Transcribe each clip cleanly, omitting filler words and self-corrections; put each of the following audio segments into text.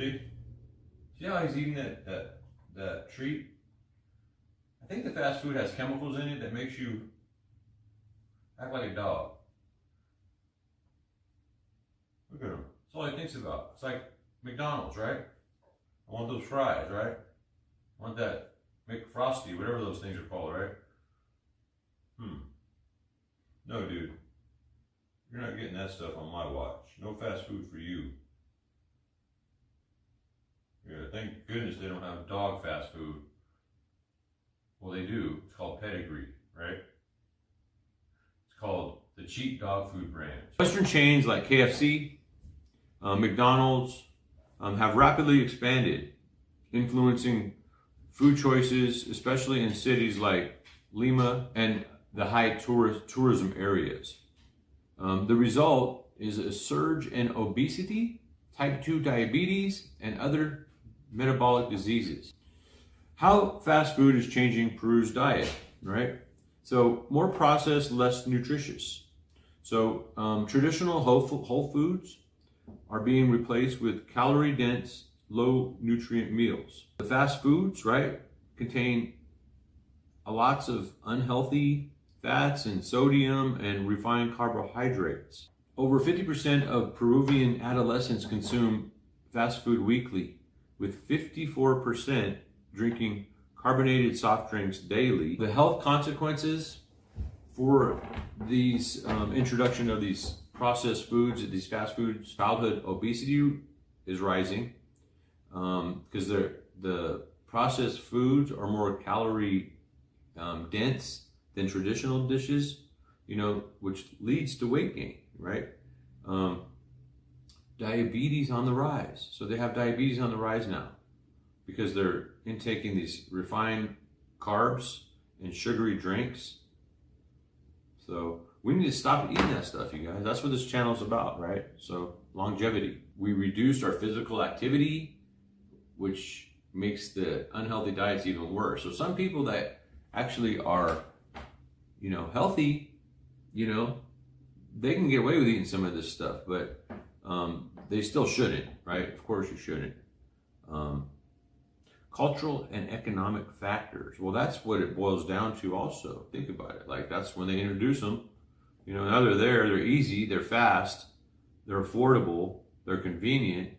See how he's eating that treat? I think the fast food has chemicals in it that makes you act like a dog. Look at him. That's all he thinks about. It's like McDonald's, right? I want those fries, right? I want that McFrosty, whatever those things are called, right? No, dude. You're not getting that stuff on my watch. No fast food for you. Yeah, thank goodness they don't have dog fast food. Well, they do. It's called Pedigree, right? It's called the cheap dog food brand. Western chains like KFC, McDonald's have rapidly expanded, influencing food choices, especially in cities like Lima and the high tourism areas. The result is a surge in obesity, type 2 diabetes, and other metabolic diseases. How fast food is changing Peru's diet, right? So more processed, less nutritious. So traditional whole foods are being replaced with calorie-dense, low nutrient meals. The fast foods, right, contain lots of unhealthy fats and sodium and refined carbohydrates. Over 50% of Peruvian adolescents consume fast food weekly, with 54% drinking carbonated soft drinks daily. The health consequences for these introduction of these processed foods, these fast foods, childhood obesity is rising because the processed foods are more calorie dense than traditional dishes, which leads to weight gain, right? Diabetes on the rise. So they have diabetes on the rise now because they're intaking these refined carbs and sugary drinks. So we need to stop eating that stuff, you guys. That's what this channel is about, right? So longevity. We reduced our physical activity, which makes the unhealthy diets even worse. So some people that actually are healthy, they can get away with eating some of this stuff, but they still shouldn't, right? Of course you shouldn't. Cultural and economic factors. Well, that's what it boils down to also. Think about it. Like, that's when they introduce them. Now they're there, they're easy, they're fast, they're affordable, they're convenient.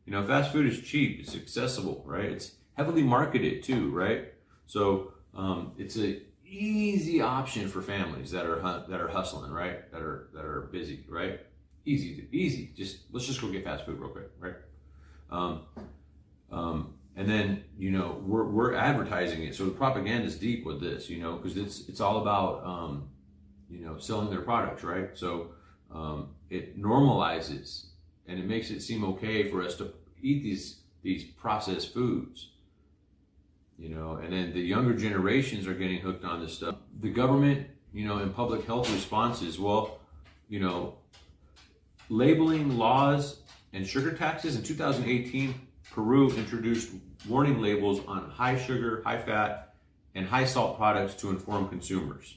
Fast food is cheap, it's accessible, right? It's heavily marketed too, right? So it's a easy option for families that are hustling, right? That are busy, right? Easy. Let's just go get fast food real quick, right? And then we're advertising it, so the propaganda is deep with this, because it's all about selling their products, right? So it normalizes and it makes it seem okay for us to eat these processed foods. And then the younger generations are getting hooked on this stuff. The government, and public health responses, labeling laws and sugar taxes. In 2018, Peru introduced warning labels on high sugar, high fat, and high salt products to inform consumers.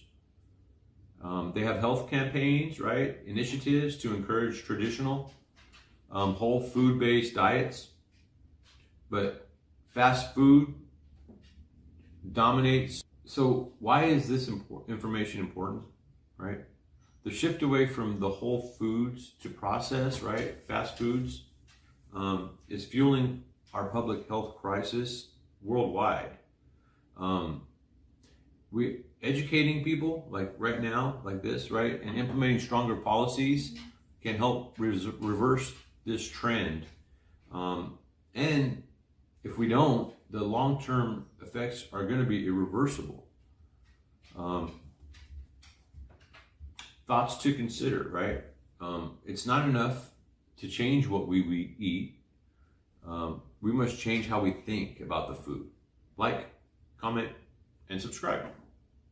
They have health campaigns, right? Initiatives to encourage traditional, whole food-based diets. But fast food dominates. So why is this information important, right? The shift away from the whole foods to processed, right, fast foods, is fueling our public health crisis worldwide. We educating people like right now, like this, right, and implementing stronger policies can help reverse this trend. And if we don't, the long-term effects are going to be irreversible. Thoughts to consider, right? It's not enough to change what we eat. We must change how we think about the food. Like, comment, and subscribe.